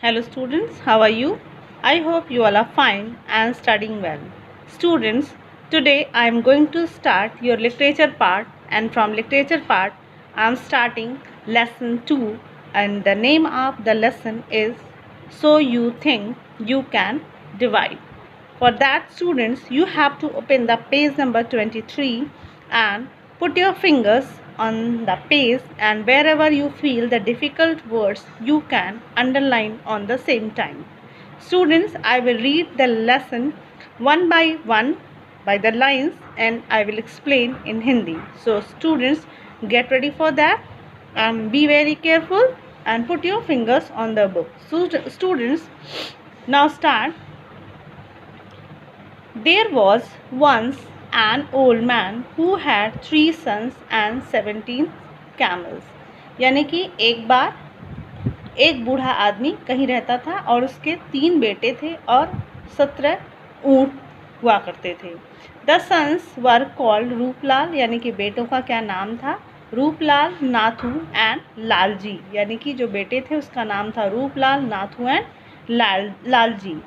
Hello students, how are you? I hope you all are fine and studying well. Students, today I am going to start your literature part, and from literature part I am starting lesson 2, and the name of the lesson is So You Think You Can Divide. For that students, you have to open the page number 23 and put your fingers on the page, and wherever you feel the difficult words you can underline on the same time. Students, I will read the lesson one by one by the lines and I will explain in Hindi. So students, get ready for that and be very careful and put your fingers on the book. So students, now start. There was once an old man who had 3 sons and 17 camels. यानी कि एक बार एक बूढ़ा आदमी कहीं रहता था और उसके 3 बेटे थे और 17 ऊँट हुआ करते थे. The sons were called Ruplal, यानी कि बेटों का क्या नाम था? रूपलाल, नाथू एंड लालजी. यानी कि जो बेटे थे उसका नाम था Ruplal, Nathu and Lalji.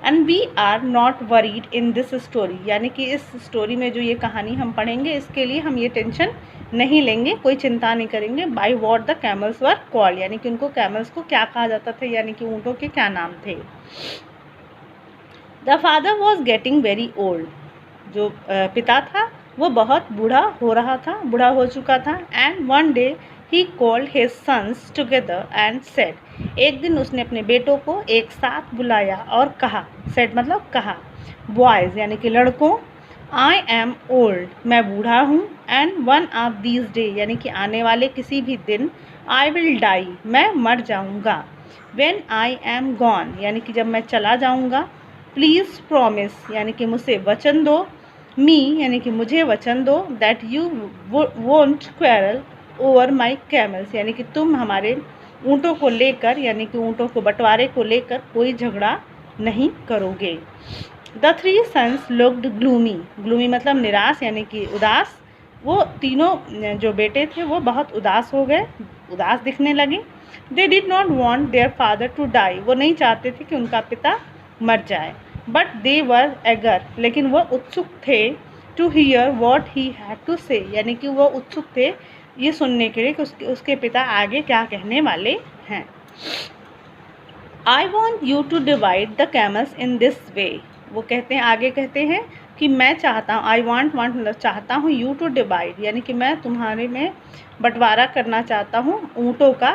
And we are not worried in this story, यानी कि इस स्टोरी में जो ये कहानी हम पढ़ेंगे इसके लिए हम ये टेंशन नहीं लेंगे, कोई चिंता नहीं करेंगे. By what the camels were called, यानी कि उनको कैमल्स को क्या कहा जाता था, यानी कि ऊँटों के क्या नाम थे. The father was getting very old, जो पिता था वो बहुत बूढ़ा हो रहा था, बूढ़ा हो चुका था. And one day he called his sons together and said, एक दिन उसने अपने बेटों को एक साथ बुलाया और कहा, सेड मतलब कहा, बॉयज़ यानी कि लड़कों, आई एम ओल्ड, मैं बूढ़ा हूँ. And one of these day, यानी कि आने वाले किसी भी दिन, आई विल डाई, मैं मर जाऊँगा. व्हेन आई एम गॉन, यानी कि जब मैं चला जाऊँगा. प्लीज़ प्रॉमिस, यानी कि मुझसे वचन दो. मी, यानी कि मुझे वचन दो. That you won't quarrel over my camels, यानी कि तुम हमारे ऊँटों को लेकर, यानी कि ऊँटों को बंटवारे को लेकर कोई झगड़ा नहीं करोगे. The 3 sons looked gloomy, gloomy मतलब निराश यानी कि उदास. वो तीनों जो बेटे थे वो बहुत उदास हो गए, उदास दिखने लगे. They did not want their father to die, वो नहीं चाहते थे कि उनका पिता मर जाए. बट दे वर एगर, लेकिन वो उत्सुक थे. To hear what he had to say, यानी कि वो उत्सुक थे ये सुनने के लिए कि उसके पिता आगे क्या कहने वाले हैं. I want you to divide the camels in this way, वो कहते हैं, आगे कहते हैं कि मैं चाहता हूँ, आई वांट मतलब चाहता हूँ, यू टू डिवाइड यानी कि मैं तुम्हारे में बंटवारा करना चाहता हूँ ऊँटों का.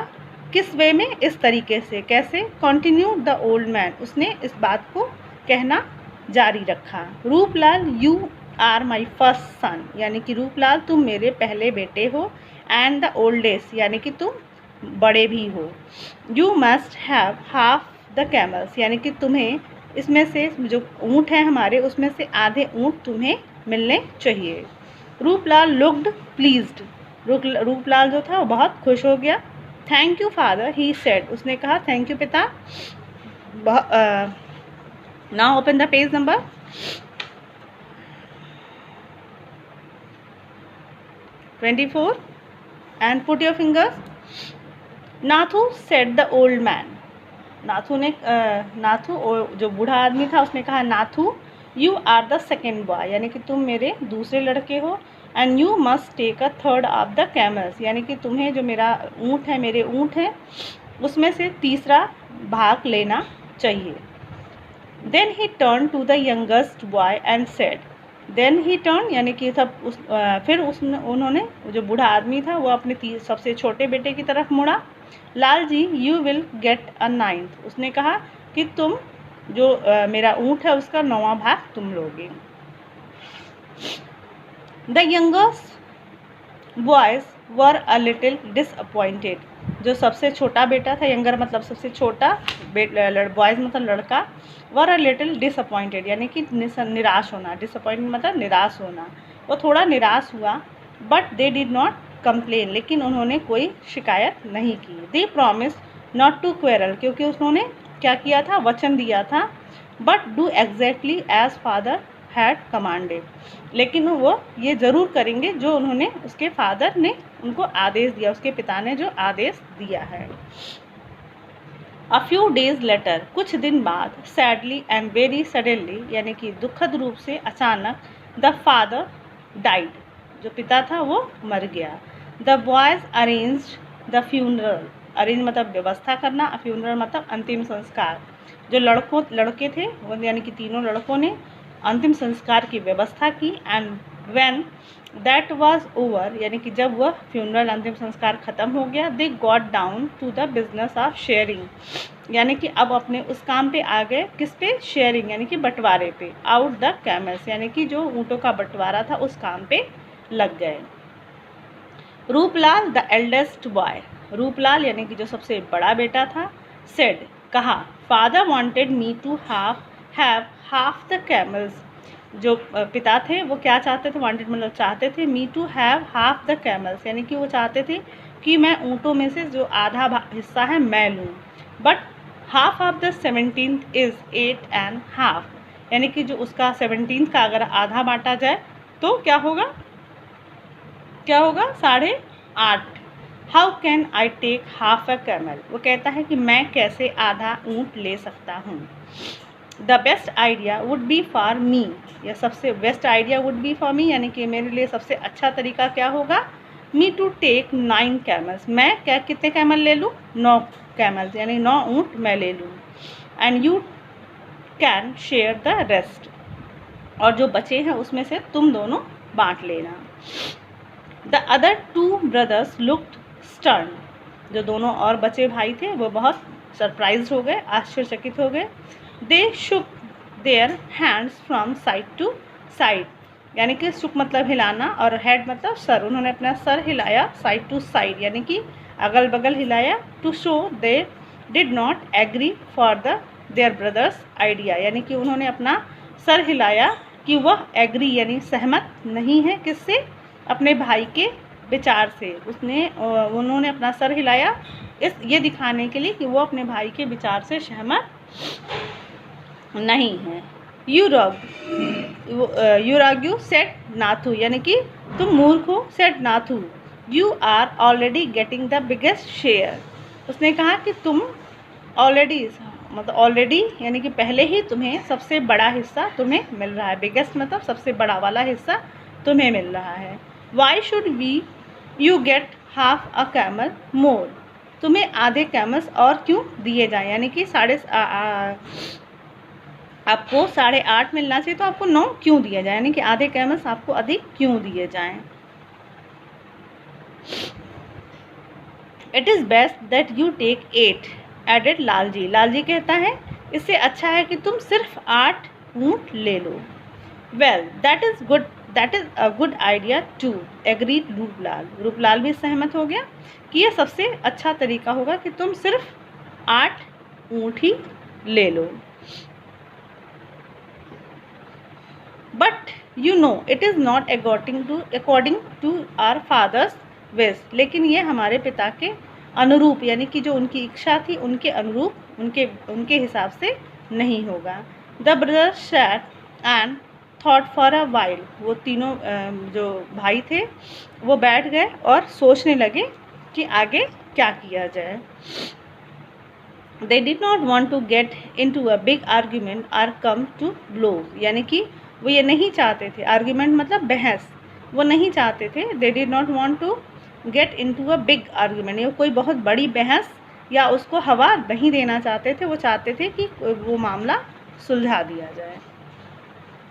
किस वे में? इस तरीके से. कैसे? कंटिन्यू द ओल्ड मैन, उसने इस बात को कहना जारी रखा. Ruplal, you are my first son, यानी कि रूपलाल तुम मेरे पहले बेटे हो. एंड द ओल्डेस्ट, यानी कि तुम बड़े भी हो. You must have half the camels, यानी कि तुम्हें इसमें से जो ऊँट हैं हमारे उसमें से आधे ऊँट तुम्हें मिलने चाहिए. रूपलाल लुक्ड प्लीज्ड, रूपलाल जो था वो बहुत खुश हो गया. Thank you father, he said, उसने कहा थैंक यू पिता. Now open the page number 24 and put your fingers. Nathu said the old man, Nathu ने नाथू जो बूढ़ा आदमी था उसने कहा, Nathu you are the second boy, यानी कि तुम मेरे दूसरे लड़के हो. And you must take a third of the camels, यानी कि तुम्हें जो मेरा ऊँट है, मेरे ऊँट हैं उसमें से तीसरा भाग लेना चाहिए. Then he turn to the youngest boy and said, then he turn यानी कि फिर उन्होंने जो बूढ़ा आदमी था वो अपने सबसे छोटे बेटे की तरफ मुड़ा. Lalji, you will get a ninth, उसने कहा कि तुम जो मेरा ऊँट है उसका 9वां भाग तुम लोगे. The youngest boys were a little disappointed, जो सबसे छोटा बेटा था, यंगर मतलब सबसे छोटा, बॉयज़ मतलब लड़का, वर अ लिटिल डिसअपॉइंटेड यानी कि निराश होना. डिसअपॉइंटेड मतलब निराश होना, वो थोड़ा निराश हुआ. But they did not complain, लेकिन उन्होंने कोई शिकायत नहीं की. They promise not to quarrel, क्योंकि उन्होंने क्या किया था, वचन दिया था. But do exactly as father had commanded, लेकिन वो ये ज़रूर करेंगे जो उन्होंने, उसके फादर ने उनको आदेश दिया, उसके पिता ने जो आदेश दिया है. अ फ्यू डेज लेटर, कुछ दिन बाद, सैडली एंड वेरी सडनली, यानी कि दुखद रूप से अचानक, द फादर डाइड, जो पिता था वो मर गया। The boys arranged the funeral, arrange मतलब व्यवस्था करना, फ्यूनरल मतलब अंतिम संस्कार। जो लड़के थे वो यानी कि तीनों लड़कों ने अंतिम संस्कार की व्यवस्था की। And when that was over, यानी कि जब वह फ्यूनरल अंतिम संस्कार ख़त्म हो गया, they got down to the business of sharing, यानी कि अब अपने उस काम पे आ गए, किस पे, शेयरिंग यानी कि बंटवारे पे, आउट द कैमल्स, यानी कि जो ऊँटों का बंटवारा था उस काम पे लग गए। Ruplal the eldest boy, Ruplal यानी कि जो सबसे बड़ा बेटा था, सेड कहा, father wanted me to have half the camels, जो पिता थे वो क्या चाहते थे, वांटेड मतलब चाहते थे, me to have half the camels, यानी कि वो चाहते थे कि मैं ऊँटों में से जो आधा हिस्सा है मैं लूँ। But half of the 17th is 8.5, यानी कि जो उसका 17th का अगर आधा बांटा जाए तो क्या होगा, 8.5। How can I take half a camel, वो कहता है कि मैं कैसे आधा ऊँट ले सकता हूँ। The best idea would be for me, या सबसे best idea would be for me, यानी कि मेरे लिए सबसे अच्छा तरीका क्या होगा, मी टू टेक 9 कैमल्स, मैं क्या कितने कैमल ले लूँ, 9 कैमल्स, यानी 9 ऊँट मैं ले लूँ। And you can share the rest, और जो बचे हैं उसमें से तुम दोनों बांट लेना। The other 2 brothers looked stern, जो दोनों और बचे भाई थे वो बहुत सरप्राइज हो गए, आश्चर्यचकित हो गए। They shook their hands from side to side, यानी कि शुक मतलब हिलाना और हेड मतलब सर, उन्होंने अपना सर हिलाया, साइड टू साइड यानी कि अगल बगल हिलाया, to show they did not agree for their brothers idea, यानी कि उन्होंने अपना सर हिलाया कि वह एग्री यानी सहमत नहीं है, किससे, अपने भाई के विचार से। उन्होंने अपना सर हिलाया ये दिखाने के लिए कि वो अपने भाई के विचार से सहमत नहीं है। यूराग्यू सेट नाथू, यानी कि तुम मूर्ख हो, said Nathu, you are already getting the biggest share, उसने कहा कि तुम ऑलरेडी मतलब ऑलरेडी यानी कि पहले ही तुम्हें सबसे बड़ा हिस्सा तुम्हें मिल रहा है, बिगेस्ट मतलब सबसे बड़ा वाला हिस्सा तुम्हें मिल रहा है। Why should we you get half a camel more, तुम्हें आधे कैमल्स और क्यों दिए जाएं, यानी कि आपको 8.5 मिलना चाहिए तो आपको 9 क्यों दिया जाए, यानी कि आधे कैमल्स आपको अधिक क्यों दिए जाएं। It is best that you take 8 added Lalji, Lalji कहता है इससे अच्छा है कि तुम सिर्फ 8 ऊँट ले लो। Well that is a good idea too, agreed Ruplal, Ruplal भी सहमत हो गया कि यह सबसे अच्छा तरीका होगा कि तुम सिर्फ 8 ऊँट ही ले लो। But you know it is not according to our father's wish, लेकिन ये हमारे पिता के अनुरूप यानी कि जो उनकी इच्छा थी उनके अनुरूप उनके हिसाब से नहीं होगा। The brothers sat and thought for a while, वो तीनों जो भाई थे वो बैठ गए और सोचने लगे कि आगे क्या किया जाए। They did not want to get into a big argument or come to blows, यानी कि वो ये नहीं चाहते थे, आर्ग्यूमेंट मतलब बहस, वो नहीं चाहते थे। They did not want to get into a big argument, ये कोई बहुत बड़ी बहस या उसको हवा नहीं देना चाहते थे, वो चाहते थे कि वो मामला सुलझा दिया जाए।